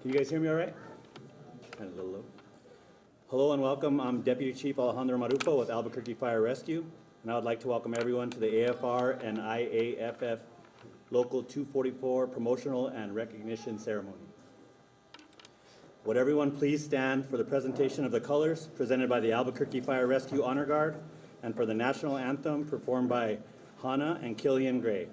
Can you guys hear me all right? Kind of a little low. Hello and welcome. I'm Deputy Chief Alejandro Marufo with Albuquerque Fire Rescue, and I would like to welcome everyone to the AFR and IAFF Local 244 Promotional and Recognition Ceremony. Would everyone please stand for the presentation of the colors presented by the Albuquerque Fire Rescue Honor Guard and for the national anthem performed by Hannah and Killian Gray.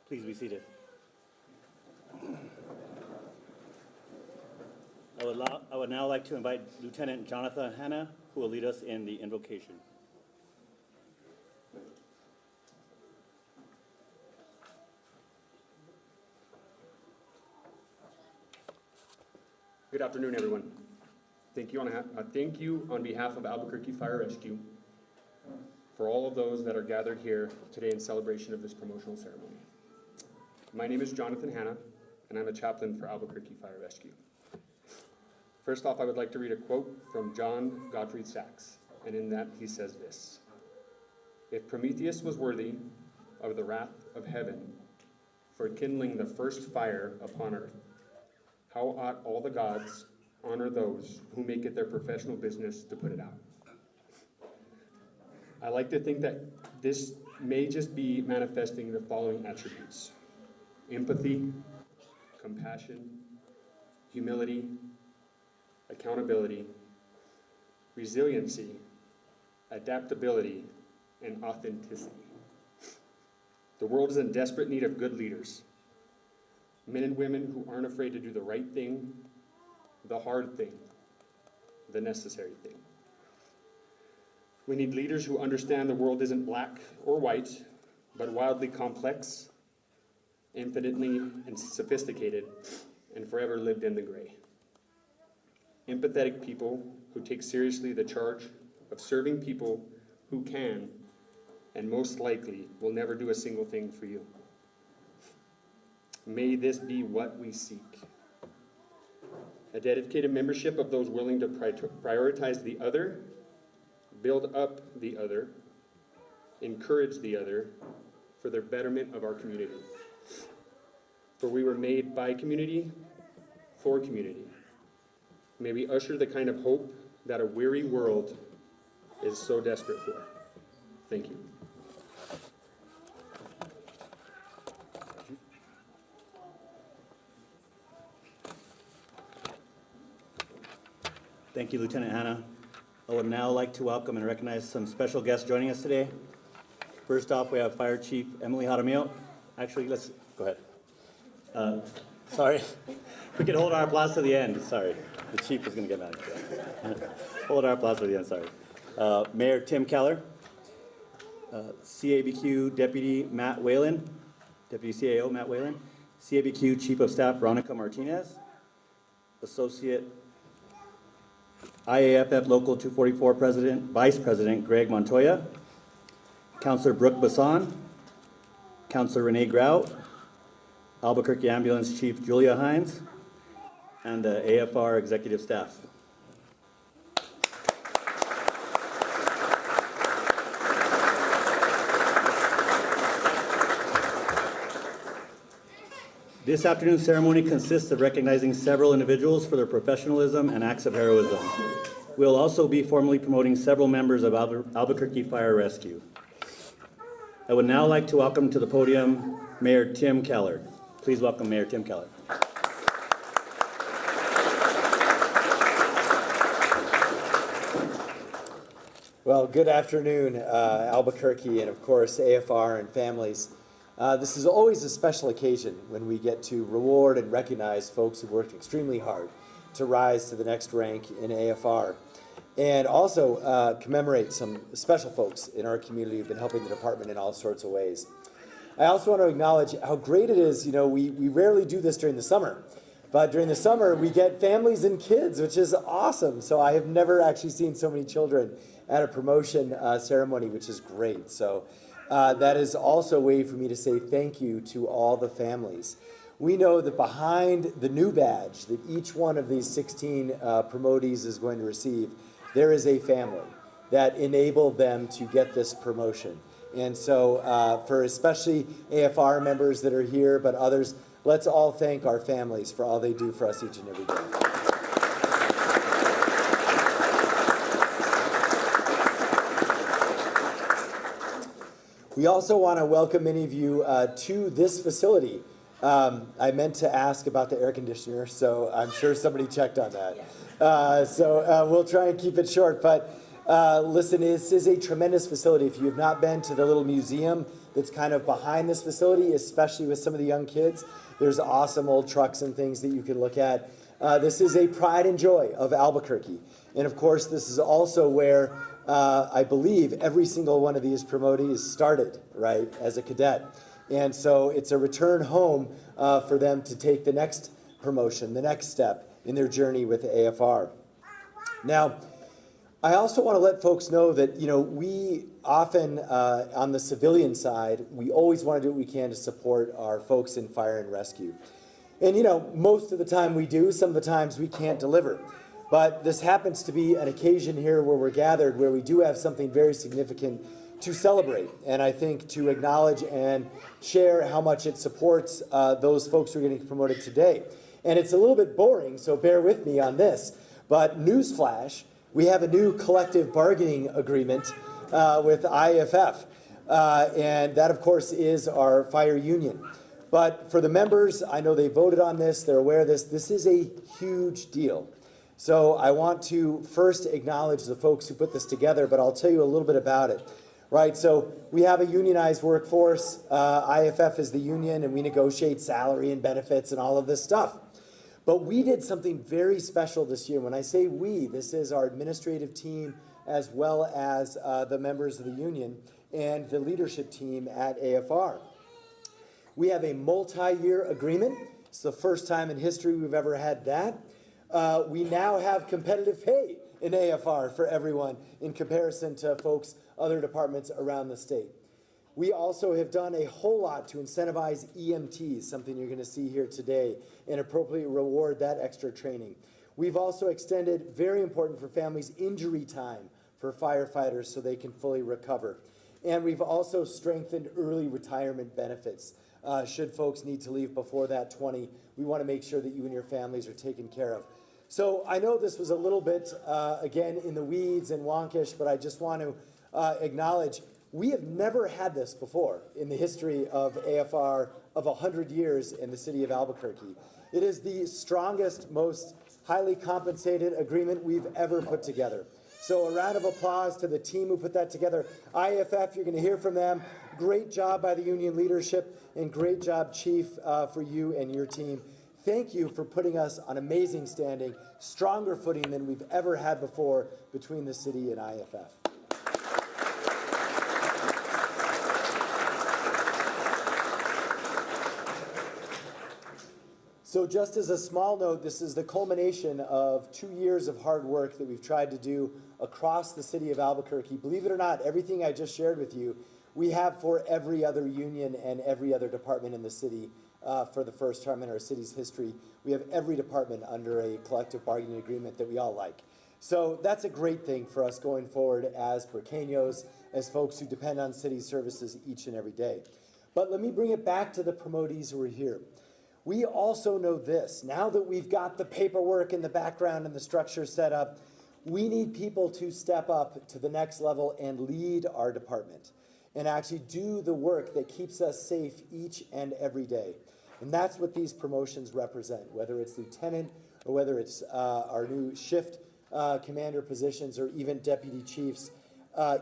Please be seated. I would now like to invite Lieutenant Jonathan Hanna, who will lead us in the invocation. Good afternoon, everyone. Thank you on behalf of Albuquerque Fire Rescue for all of those that are gathered here today in celebration of this promotional ceremony. My name is Jonathan Hanna, and I'm a chaplain for Albuquerque Fire Rescue. First off, I would like to read a quote from John Gottfried Sachs, and in that he says this: "If Prometheus was worthy of the wrath of heaven for kindling the first fire upon earth, how ought all the gods honor those who make it their professional business to put it out?" I like to think that this may just be manifesting the following attributes: empathy, compassion, humility, accountability, resiliency, adaptability, and authenticity. The world is in desperate need of good leaders, men and women who aren't afraid to do the right thing, the hard thing, the necessary thing. We need leaders who understand the world isn't black or white, but wildly complex, infinitely and sophisticated, and forever lived in the gray. Empathetic people who take seriously the charge of serving people who can, and most likely will never do a single thing for you. May this be what we seek. A dedicated membership of those willing to prioritize the other, build up the other, encourage the other for the betterment of our community. For we were made by community, for community. May we usher the kind of hope that a weary world is so desperate for. Thank you. Thank you, Lieutenant Hanna. I would now like to welcome and recognize some special guests joining us today. First off, we have Fire Chief Emily Jaramillo. Actually, let's go ahead. Sorry. We could hold our applause to the end. Sorry. The chief was going to get mad at that. Hold our applause to the end. Sorry. Mayor Tim Keller. CABQ Deputy Matt Whalen. Deputy CAO Matt Whalen. CABQ Chief of Staff Veronica Martinez. Associate IAFF Local 244 Vice President Greg Montoya. Councilor Brooke Bassan. Councilor Renee Grout. Albuquerque Ambulance Chief Julia Hines. And the AFR Executive Staff. This afternoon's ceremony consists of recognizing several individuals for their professionalism and acts of heroism. We'll also be formally promoting several members of Albuquerque Fire Rescue. I would now like to welcome to the podium Mayor Tim Keller. Please welcome Mayor Tim Keller. Well, good afternoon, Albuquerque, and of course, AFR and families. This is always a special occasion when we get to reward and recognize folks who worked extremely hard to rise to the next rank in AFR. And also commemorate some special folks in our community who've been helping the department in all sorts of ways. I also want to acknowledge how great it is, we rarely do this during the summer, but during the summer we get families and kids, which is awesome. So I have never actually seen so many children at a promotion ceremony, which is great. So that is also a way for me to say thank you to all the families. We know that behind the new badge that each one of these 16 promotees is going to receive, there is a family that enabled them to get this promotion. And so for especially AFR members that are here, but others, let's all thank our families for all they do for us each and every day. We also want to welcome many of you to this facility. I meant to ask about the air conditioner, so I'm sure somebody checked on that. So we'll try and keep it short. But listen, this is a tremendous facility. If you have not been to the little museum that's kind of behind this facility, especially with some of the young kids, there's awesome old trucks and things that you can look at. This is a pride and joy of Albuquerque. And of course, this is also where I believe every single one of these promotees started, right, as a cadet. And so it's a return home for them to take the next promotion, the next step in their journey with the AFR. Now, I also want to let folks know that, we often, on the civilian side, we always want to do what we can to support our folks in fire and rescue. And, most of the time we do, some of the times we can't deliver. But this happens to be an occasion here where we're gathered, where we do have something very significant to celebrate. And I think to acknowledge and share how much it supports those folks who are getting promoted today. And it's a little bit boring, so bear with me on this. But newsflash, we have a new collective bargaining agreement with IAFF. And that, of course, is our fire union. But for the members, I know they voted on this, they're aware of this. This is a huge deal. So I want to first acknowledge the folks who put this together, but I'll tell you a little bit about it. Right, so we have a unionized workforce. IAFF is the union, and we negotiate salary and benefits and all of this stuff. But we did something very special this year. When I say we, this is our administrative team as well as the members of the union and the leadership team at AFR. We have a multi-year agreement. It's the first time in history we've ever had that. We now have competitive pay in AFR for everyone in comparison to folks, other departments around the state. We also have done a whole lot to incentivize EMTs, something you're going to see here today, and appropriately reward that extra training. We've also extended, very important for families, injury time for firefighters so they can fully recover. And we've also strengthened early retirement benefits. Should folks need to leave before that 20, we want to make sure that you and your families are taken care of. So I know this was a little bit, again, in the weeds and wonkish, but I just want to acknowledge we have never had this before in the history of AFR of 100 years in the city of Albuquerque. It is the strongest, most highly compensated agreement we've ever put together. So a round of applause to the team who put that together. IAFF, you're going to hear from them. Great job by the union leadership, and great job, Chief, for you and your team. Thank you for putting us on amazing standing, stronger footing than we've ever had before between the city and IAFF. So just as a small note, this is the culmination of 2 years of hard work that we've tried to do across the city of Albuquerque. Believe it or not, everything I just shared with you, we have for every other union and every other department in the city for the first time in our city's history. We have every department under a collective bargaining agreement that we all like. So that's a great thing for us going forward as Burqueños, as folks who depend on city services each and every day. But let me bring it back to the promotees who are here. We also know this, now that we've got the paperwork in the background and the structure set up, we need people to step up to the next level and lead our department and actually do the work that keeps us safe each and every day. And that's what these promotions represent, whether it's lieutenant or whether it's our new shift commander positions or even deputy chiefs.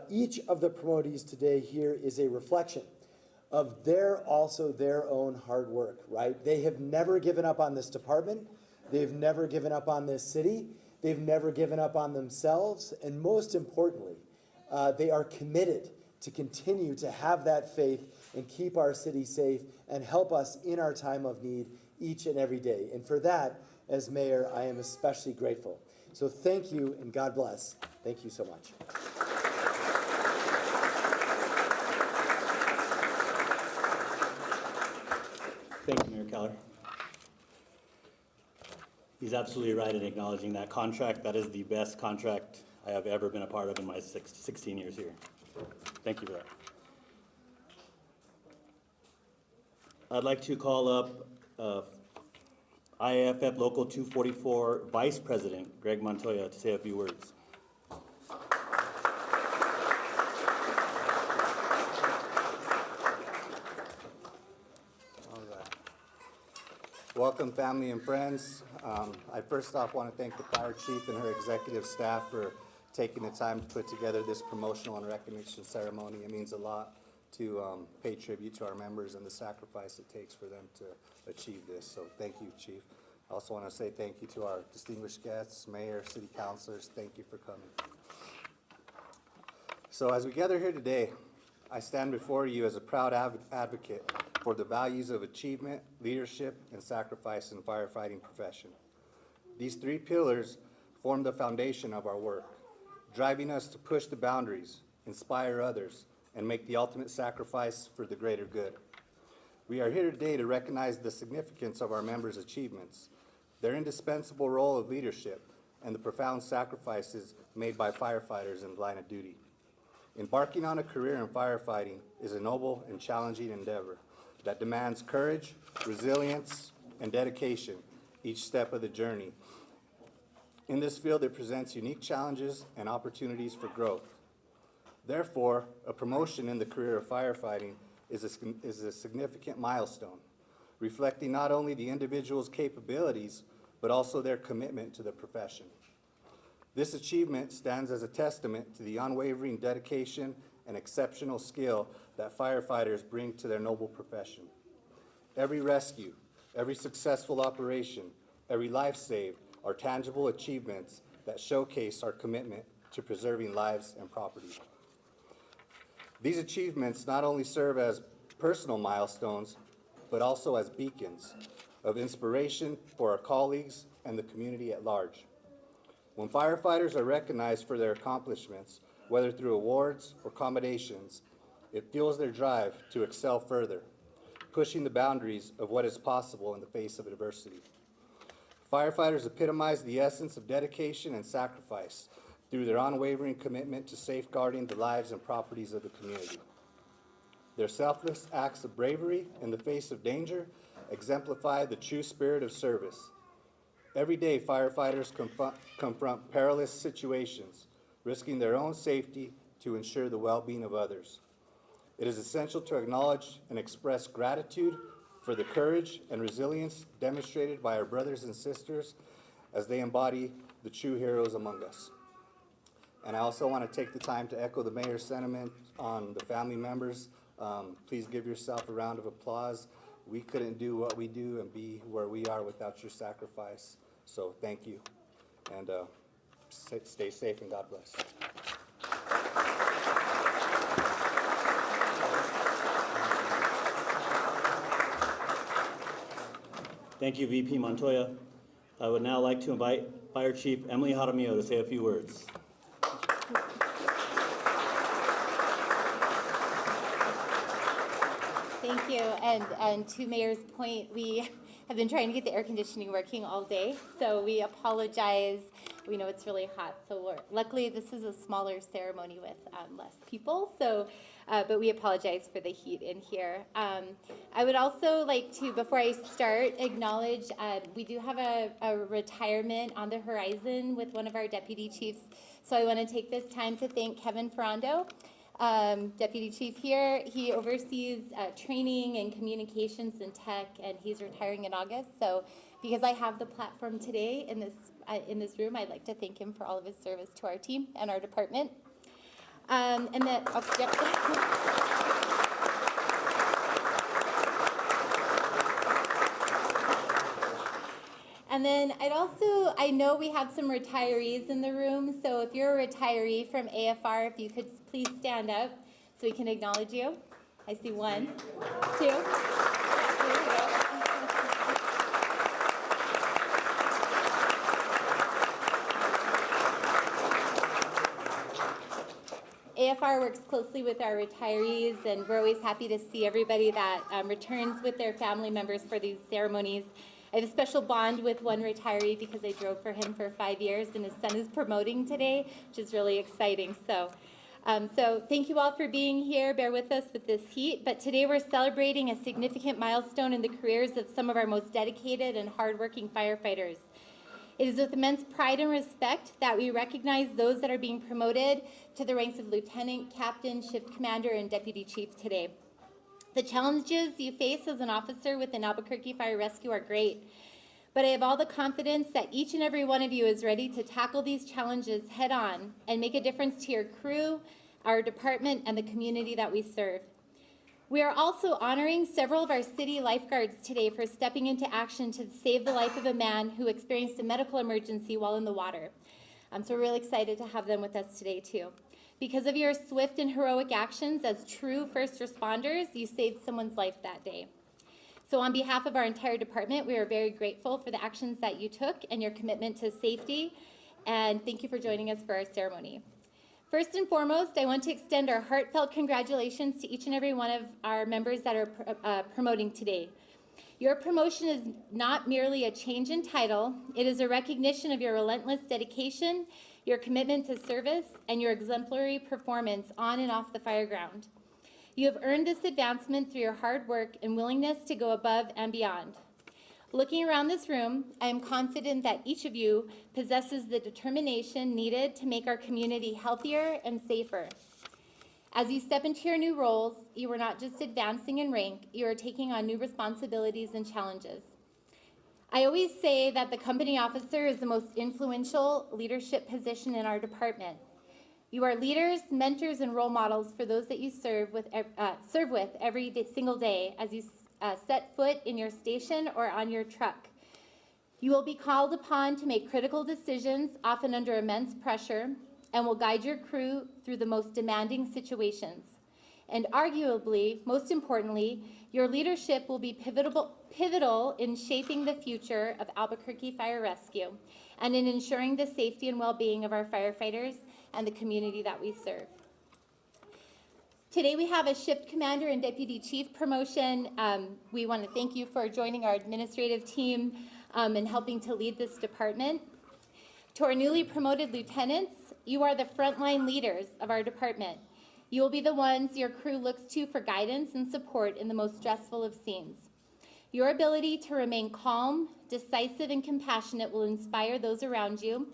Each of the promotees today here is a reflection of their own hard work, right? They have never given up on this department. They've never given up on this city. They've never given up on themselves. And most importantly, they are committed to continue to have that faith and keep our city safe and help us in our time of need each and every day. And for that, as mayor, I am especially grateful. So thank you and God bless. Thank you so much. Thank you, Mayor Keller. He's absolutely right in acknowledging that contract. That is the best contract I have ever been a part of in my 16 years here. Thank you for that. I'd like to call up IAFF Local 244 Vice President Greg Montoya to say a few words. Welcome, family and friends. I first off want to thank the Fire Chief and her executive staff for taking the time to put together this promotional and recognition ceremony. It means a lot to pay tribute to our members and the sacrifice it takes for them to achieve this. So thank you, Chief. I also want to say thank you to our distinguished guests, mayor, city councilors. Thank you for coming. So as we gather here today, I stand before you as a proud advocate for the values of achievement, leadership, and sacrifice in the firefighting profession. These three pillars form the foundation of our work, driving us to push the boundaries, inspire others, and make the ultimate sacrifice for the greater good. We are here today to recognize the significance of our members' achievements, their indispensable role of leadership, and the profound sacrifices made by firefighters in the line of duty. Embarking on a career in firefighting is a noble and challenging endeavor that demands courage, resilience, and dedication each step of the journey. In this field, it presents unique challenges and opportunities for growth. Therefore, a promotion in the career of firefighting is a significant milestone, reflecting not only the individual's capabilities, but also their commitment to the profession. This achievement stands as a testament to the unwavering dedication and exceptional skill that firefighters bring to their noble profession. Every rescue, every successful operation, every life saved are tangible achievements that showcase our commitment to preserving lives and property. These achievements not only serve as personal milestones, but also as beacons of inspiration for our colleagues and the community at large. When firefighters are recognized for their accomplishments, whether through awards or commendations, it fuels their drive to excel further, pushing the boundaries of what is possible in the face of adversity. Firefighters epitomize the essence of dedication and sacrifice through their unwavering commitment to safeguarding the lives and properties of the community. Their selfless acts of bravery in the face of danger exemplify the true spirit of service. Every day, firefighters confront perilous situations, risking their own safety to ensure the well-being of others. It is essential to acknowledge and express gratitude for the courage and resilience demonstrated by our brothers and sisters as they embody the true heroes among us. And I also want to take the time to echo the mayor's sentiment on the family members. Please give yourself a round of applause. We couldn't do what we do and be where we are without your sacrifice. So thank you, and stay safe and God bless. Thank you, VP Montoya. I would now like to invite Fire Chief Emily Jaramillo to say a few words. Thank you, and to Mayor's point, we have been trying to get the air conditioning working all day, so we apologize. We know it's really hot, so luckily this is a smaller ceremony with less people, so, but we apologize for the heat in here. I would also like to, before I start, acknowledge we do have a retirement on the horizon with one of our deputy chiefs, so I want to take this time to thank Kevin Ferrando. Deputy Chief here. He oversees training and communications and tech, and he's retiring in August. So because I have the platform today in this room, I'd like to thank him for all of his service to our team and our department. And then, oh, yep. And then I know we have some retirees in the room, so if you're a retiree from AFR, if you could please stand up so we can acknowledge you. I see 1, 2. There we go. AFR works closely with our retirees, and we're always happy to see everybody that returns with their family members for these ceremonies. I have a special bond with one retiree because I drove for him for 5 years, and his son is promoting today, which is really exciting. So thank you all for being here. Bear with us with this heat. But today we're celebrating a significant milestone in the careers of some of our most dedicated and hardworking firefighters. It is with immense pride and respect that we recognize those that are being promoted to the ranks of lieutenant, captain, shift commander, and deputy chief today. The challenges you face as an officer within Albuquerque Fire Rescue are great, but I have all the confidence that each and every one of you is ready to tackle these challenges head on and make a difference to your crew, our department, and the community that we serve. We are also honoring several of our city lifeguards today for stepping into action to save the life of a man who experienced a medical emergency while in the water. So we're really excited to have them with us today too. Because of your swift and heroic actions as true first responders, you saved someone's life that day. So on behalf of our entire department, we are very grateful for the actions that you took and your commitment to safety, and thank you for joining us for our ceremony. First and foremost, I want to extend our heartfelt congratulations to each and every one of our members that are promoting today. Your promotion is not merely a change in title, it is a recognition of your relentless dedication, your commitment to service, and your exemplary performance on and off the fire ground. You have earned this advancement through your hard work and willingness to go above and beyond. Looking around this room, I am confident that each of you possesses the determination needed to make our community healthier and safer. As you step into your new roles, you are not just advancing in rank, you are taking on new responsibilities and challenges. I always say that the company officer is the most influential leadership position in our department. You are leaders, mentors, and role models for those that you serve with every single day as you set foot in your station or on your truck. You will be called upon to make critical decisions, often under immense pressure, and will guide your crew through the most demanding situations. And arguably, most importantly, your leadership will be pivotal in shaping the future of Albuquerque Fire Rescue and in ensuring the safety and well-being of our firefighters and the community that we serve. Today we have a shift commander and deputy chief promotion. We want to thank you for joining our administrative team and helping to lead this department. To our newly promoted lieutenants, you are the frontline leaders of our department. You will be the ones your crew looks to for guidance and support in the most stressful of scenes. Your ability to remain calm, decisive, and compassionate will inspire those around you.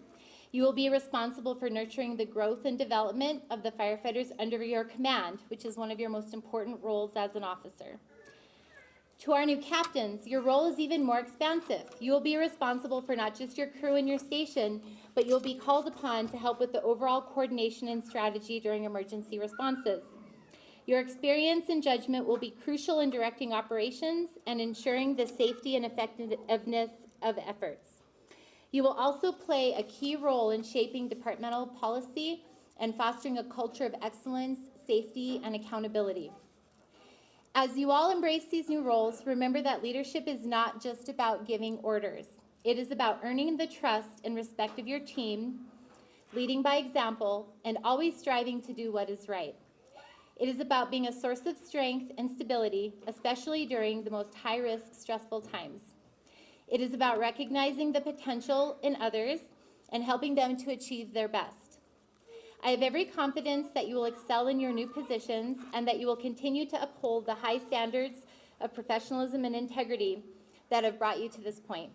You will be responsible for nurturing the growth and development of the firefighters under your command, which is one of your most important roles as an officer. To our new captains, your role is even more expansive. You will be responsible for not just your crew and your station, but you'll be called upon to help with the overall coordination and strategy during emergency responses. Your experience and judgment will be crucial in directing operations and ensuring the safety and effectiveness of efforts. You will also play a key role in shaping departmental policy and fostering a culture of excellence, safety, and accountability. As you all embrace these new roles, remember that leadership is not just about giving orders. It is about earning the trust and respect of your team, leading by example, and always striving to do what is right. It is about being a source of strength and stability, especially during the most high-risk, stressful times. It is about recognizing the potential in others and helping them to achieve their best. I have every confidence that you will excel in your new positions and that you will continue to uphold the high standards of professionalism and integrity that have brought you to this point.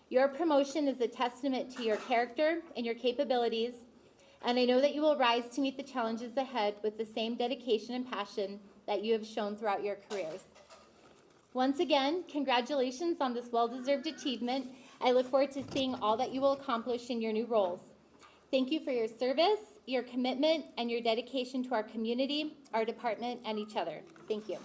Your promotion is a testament to your character and your capabilities, and I know that you will rise to meet the challenges ahead with the same dedication and passion that you have shown throughout your careers. Once again, congratulations on this well-deserved achievement. I look forward to seeing all that you will accomplish in your new roles. Thank you for your service, your commitment, and your dedication to our community, our department, and each other. Thank you.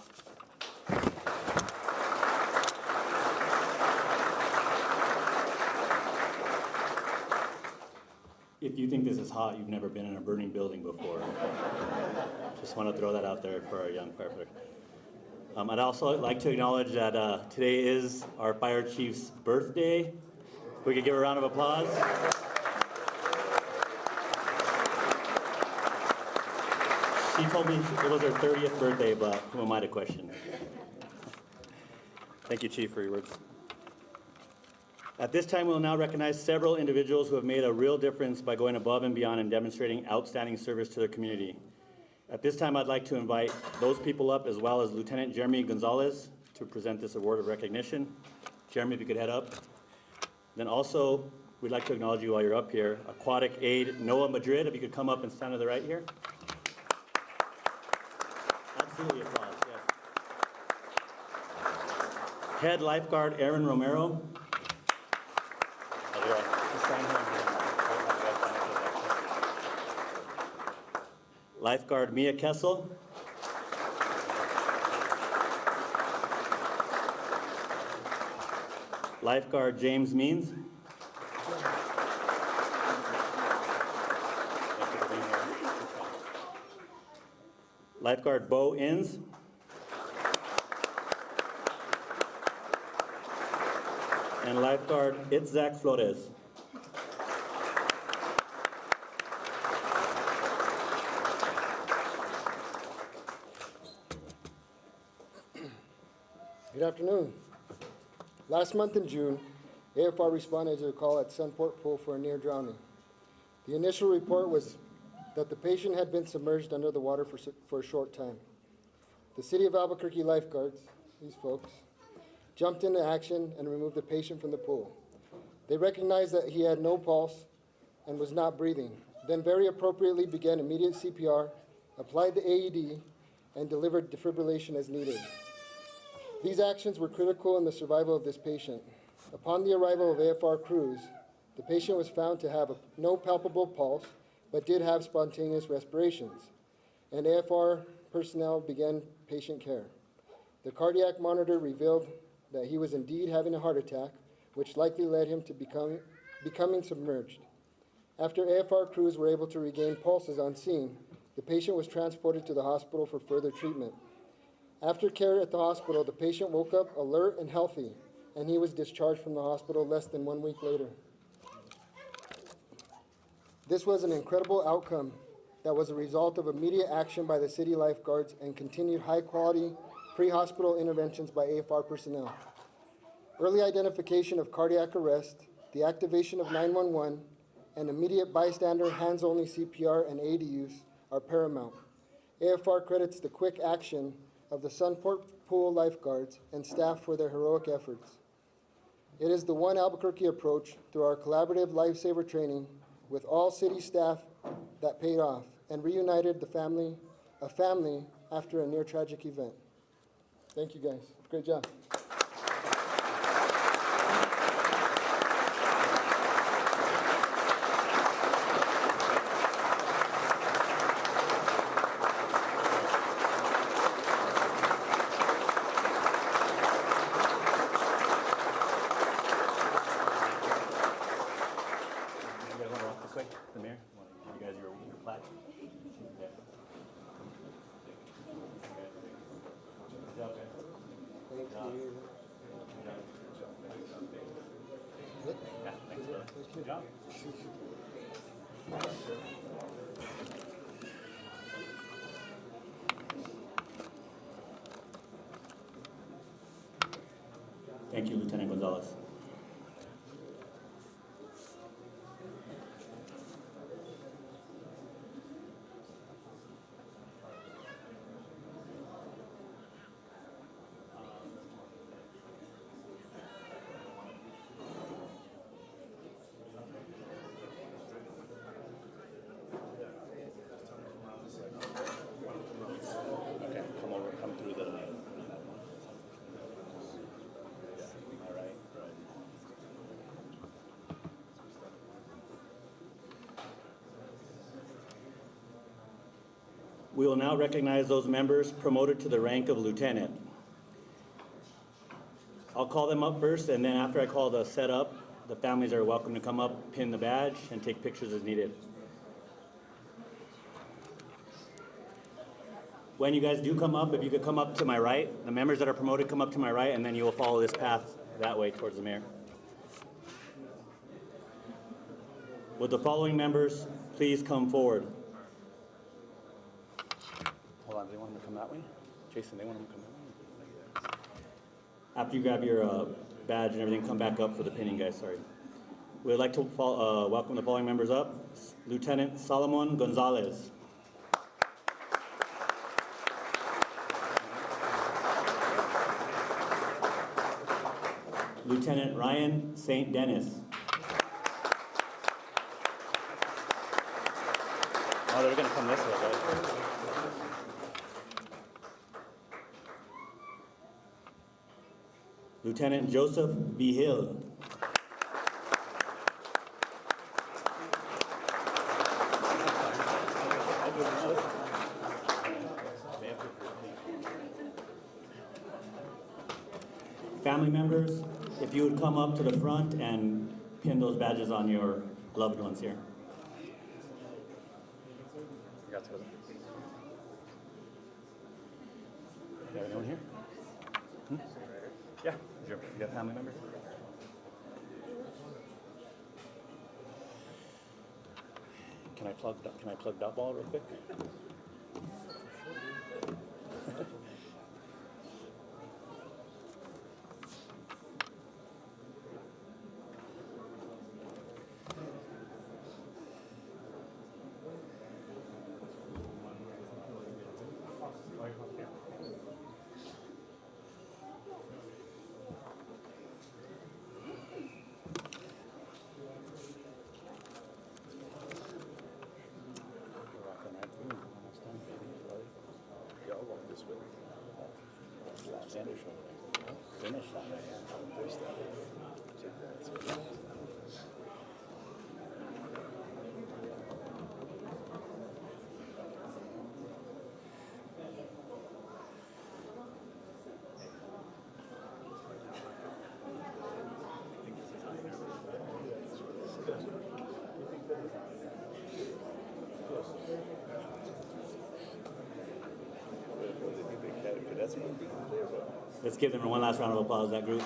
If you think this is hot, you've never been in a burning building before. Just want to throw that out there for our young firefighters. I'd also like to acknowledge that today is our fire chief's birthday. We could give her a round of applause. She told me it was her 30th birthday, but who am I to question? Thank you, Chief, for your words. At this time, we'll now recognize several individuals who have made a real difference by going above and beyond and demonstrating outstanding service to their community. At this time, I'd like to invite those people up, as well as Lieutenant Jeremy Gonzalez, to present this award of recognition. Jeremy, if you could head up. Then also, we'd like to acknowledge you while you're up here. Aquatic Aide Noah Madrid, if you could come up and stand to the right here. Absolutely, applause, yes. Head Lifeguard Aaron Romero. Lifeguard Mia Kessel. Lifeguard James Means. Lifeguard Bo Inns. And Lifeguard Itzak Flores. Good afternoon. Last month in June, AFR responded to a call at Sunport Pool for a near drowning. The initial report was that the patient had been submerged under the water for a short time. The City of Albuquerque lifeguards, these folks, jumped into action and removed the patient from the pool. They recognized that he had no pulse and was not breathing, then very appropriately began immediate CPR, applied the AED, and delivered defibrillation as needed. These actions were critical in the survival of this patient. Upon the arrival of AFR crews, the patient was found to have no palpable pulse, but did have spontaneous respirations, and AFR personnel began patient care. The cardiac monitor revealed that he was indeed having a heart attack, which likely led him to becoming submerged. After AFR crews were able to regain pulses on scene, the patient was transported to the hospital for further treatment. After care at the hospital, the patient woke up alert and healthy, and he was discharged from the hospital less than 1 week later. This was an incredible outcome that was a result of immediate action by the city lifeguards and continued high-quality pre-hospital interventions by AFR personnel. Early identification of cardiac arrest, the activation of 911, and immediate bystander hands-only CPR and AED use are paramount. AFR credits the quick action of the Sunport Pool lifeguards and staff for their heroic efforts. It is the One Albuquerque approach through our collaborative lifesaver training with all city staff that paid off and reunited a family after a near tragic event. Thank you guys. Great job. You guys want to walk this way? The mayor? Want to give you guys your plaque? Yeah. Good job, guys. Thank you. Yeah, thanks, brother. Good job. Thank you, Lieutenant Gonzalez. Okay, come through the. All right. We will now recognize those members promoted to the rank of lieutenant. I'll call them up first, and then after I call the setup, the families are welcome to come up, pin the badge, and take pictures as needed. When you guys do come up, if you could come up to my right, the members that are promoted come up to my right, and then you will follow this path that way towards the mayor. Would the following members please come forward? Hold on, do they want them to come that way? Jason, they want them to come that way? After you grab your badge and everything, come back up for the pinning, guys, sorry. We'd like to welcome the following members up. Lieutenant Solomon Gonzalez. Lieutenant Ryan St. Dennis. Oh, they're gonna come this way, right? Lieutenant Joseph B. Hill. Family members, if you would come up to the front and pin those badges on your loved ones here. You have anyone here? Yeah, you got family members? Can I plug that ball real quick? Finish that. Let's give them one last round of applause, that group.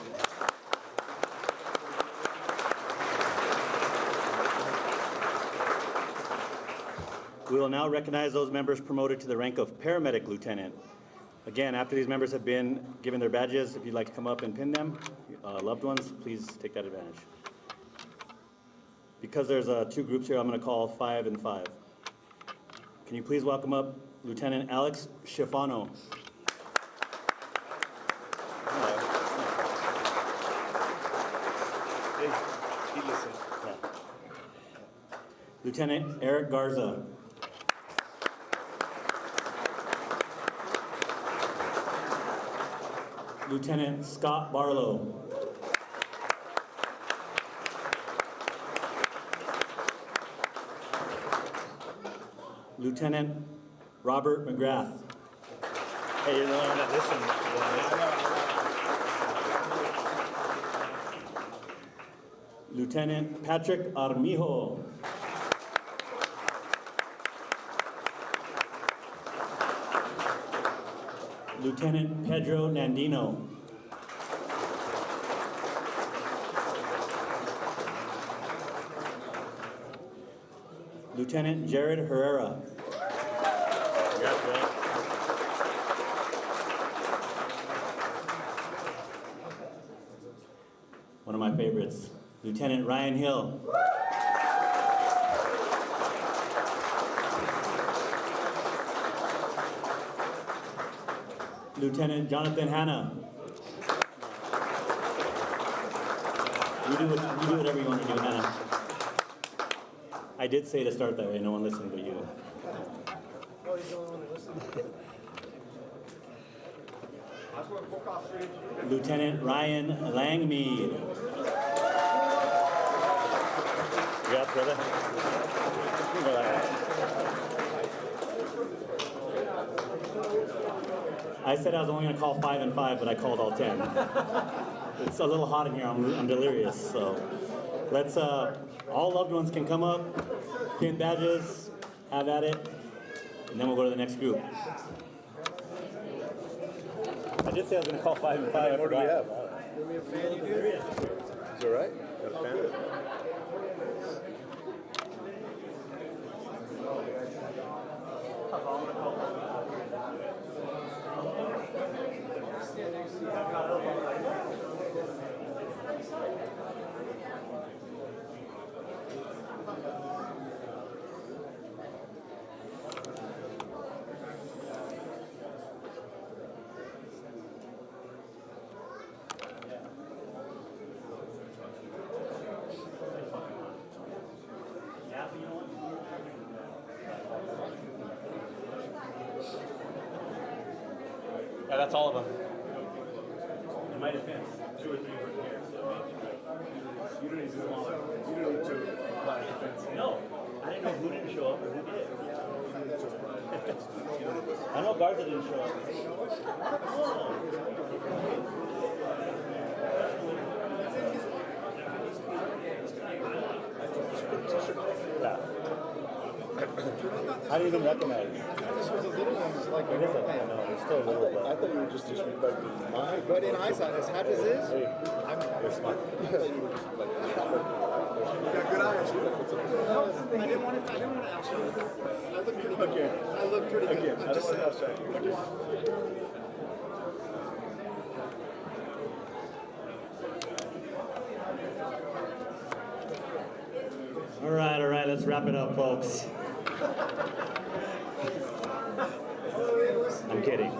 We will now recognize those members promoted to the rank of paramedic lieutenant. Again, after these members have been given their badges, if you'd like to come up and pin them, loved ones, please take that advantage. Because there's two groups here, I'm going to call 5 and 5. Can you please welcome up Lieutenant Alex Schifano? Lieutenant Eric Garza. Lieutenant Scott Barlow. Lieutenant Robert McGrath. Hey, you're the only one that listened. Lieutenant Patrick Armijo. Lieutenant Pedro Nandino. Lieutenant Jared Herrera. One of my favorites, Lieutenant Ryan Hill. Lieutenant Jonathan Hanna. You do whatever you want to do, Hanna. I did say to start that way, no one listened but you. Lieutenant Ryan Langmead. You up, brother? I said I was only going to call 5 and 5, but I called all 10. It's a little hot in here. I'm delirious. So let's. All loved ones can come up, pin badges, have at it, and then we'll go to the next group. I did say I was going to call 5 and 5. What do we have? Is it all right? Got a fan? Yeah, that's all of them. In my defense, 2 or 3 were here, so you don't need to smaller. You don't need to buy a defense. No, I didn't know who didn't show up or who did. I know Garza didn't show up. Yeah. I didn't even recognize it. This was a little one, it's like, It is a, no, it's still a little bit. I thought you were just disrespecting mine. But in eyesight, as hard as this, You're smart. you got good eyes. I didn't want to ask you. I look pretty good. Again. I look pretty good. Again, I don't want to outside. All right, let's wrap it up, folks. I'm kidding.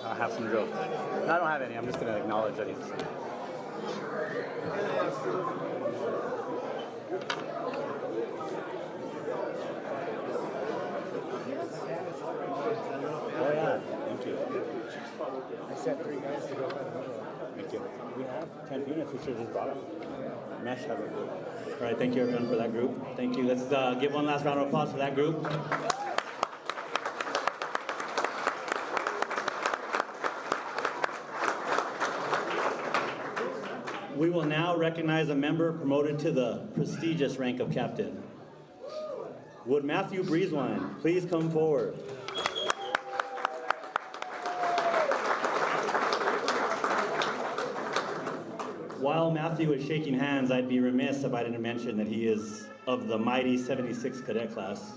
I have some jokes. No, I don't have any. I'm just going to acknowledge that he's. Oh, yeah. Thank you. I sent 3 guys to go find another one. Thank you. We have 10 units. We should have just brought them. Mesh have it. All right, thank you everyone for that group. Thank you. Let's give one last round of applause for that group. We will now recognize a member promoted to the prestigious rank of captain. Would Matthew Breezewine please come forward? While Matthew is shaking hands, I'd be remiss if I didn't mention that he is of the mighty 76 cadet class.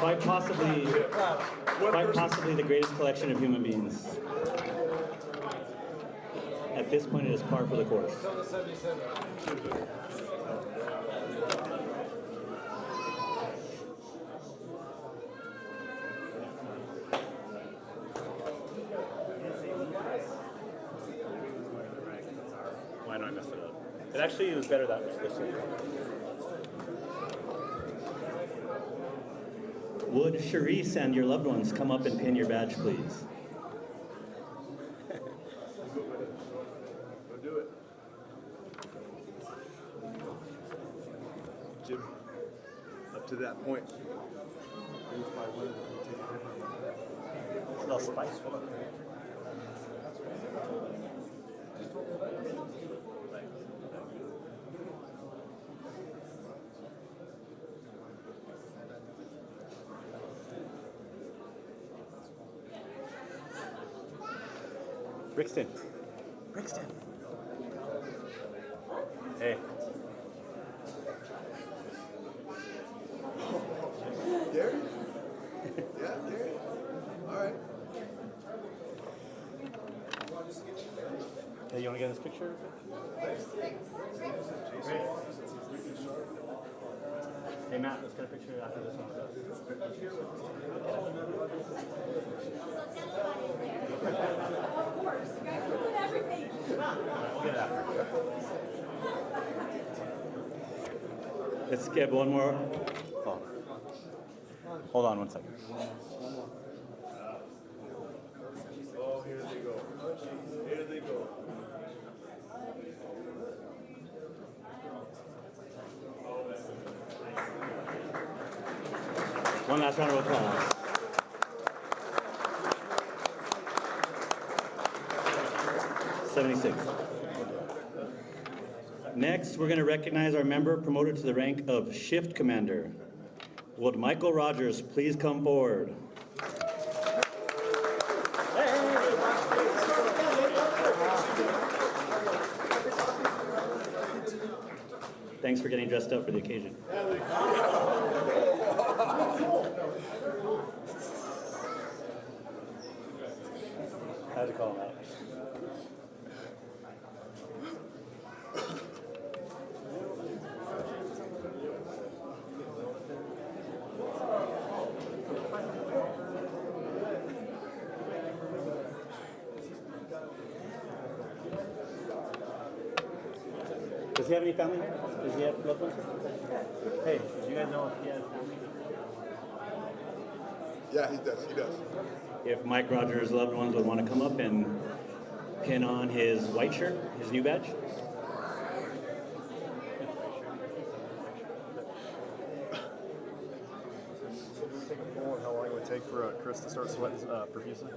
quite possibly the greatest collection of human beings. At this point, it is par for the course. Why not mess it up? It actually was better that way, this way. Would Charisse and your loved ones come up and pin your badge, please? Do it. Jim, up to that point. It's a little spice. Brixton. Brixton. Hey. Gary? Yeah, Gary? All right. Hey, you want to get this picture? Hey, Matt, let's get a picture after this one. We'll get it after. Let's get one more. Oh. Hold on one second. Oh, here they go. Here they go. One last round of applause. '76. Next, we're going to recognize our member promoted to the rank of shift commander. Would Michael Rogers please come forward? Thanks for getting dressed up for the occasion. How'd you call him out? Does he have any family here? Does he have loved ones here? Hey, do you guys know if he has family? Yeah, he does. He does. If Mike Rogers' loved ones would want to come up and pin on his white shirt, his new badge. How long it would take for Chris to start sweating profusely?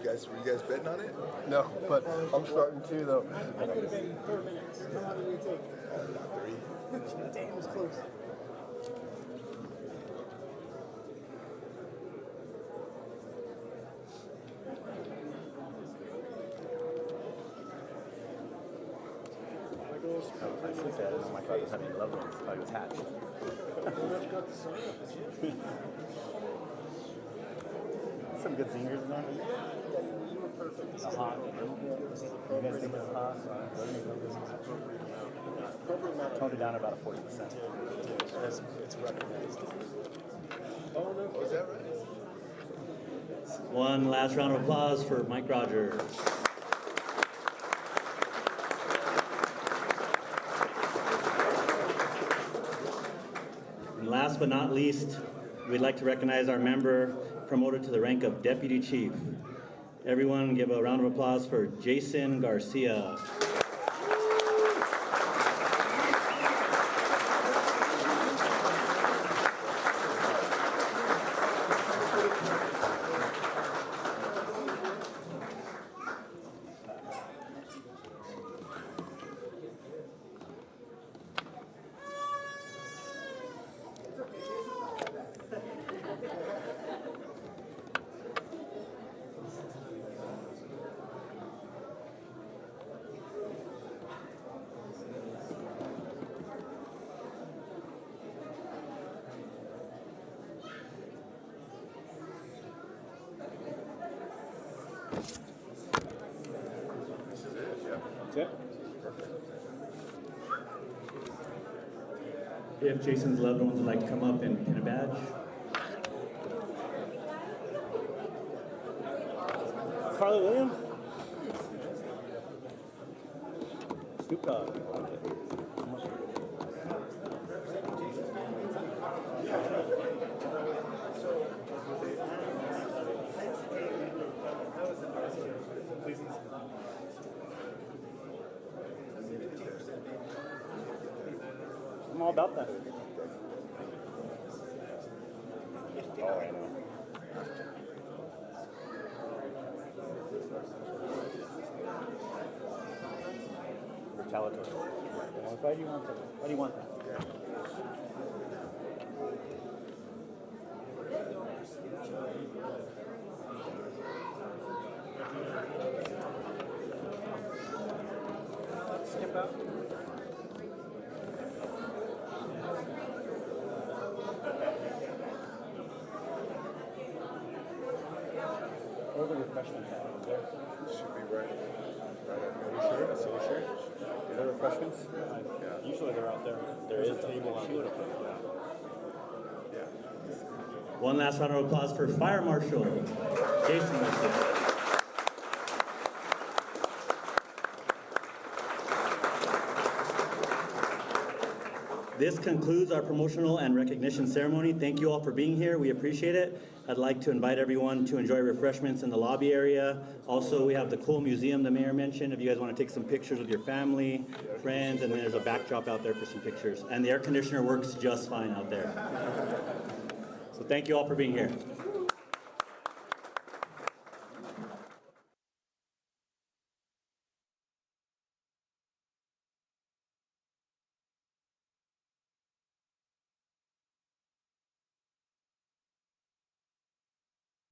Were you guys betting on it? No, but I'm starting to though. I could have been 4 minutes. How long did it take? Damn, it was close. I think that is Mike Rogers having loved ones. Thought he was hatched. Some good singers in there. It's a hot. You guys think it's hot? Toned it down about a 40%. It's recognized. Oh, no. Was that right? One last round of applause for Mike Rogers. And last but not least, we'd like to recognize our member promoted to the rank of Deputy Chief. Everyone give a round of applause for Jason Garcia. Okay. If Jason's loved ones would like to come up and pin a badge. Carla Williams? Snoop Dogg. I'm all about that. Oh, I know. Retaliatory. Why do you want that? Why do you want that? Skip out. Where the refreshments at? There. Should be right up there. That's what shirt. Are there refreshments? Usually they're out there. There is a table on the One last round of applause for Fire Marshal Jason Marshall. This concludes our promotional and recognition ceremony. Thank you all for being here. We appreciate it. I'd like to invite everyone to enjoy refreshments in the lobby area. Also, we have the cool museum the mayor mentioned. If you guys want to take some pictures with your family, friends, and then there's a backdrop out there for some pictures. And the air conditioner works just fine out there. So thank you all for being here.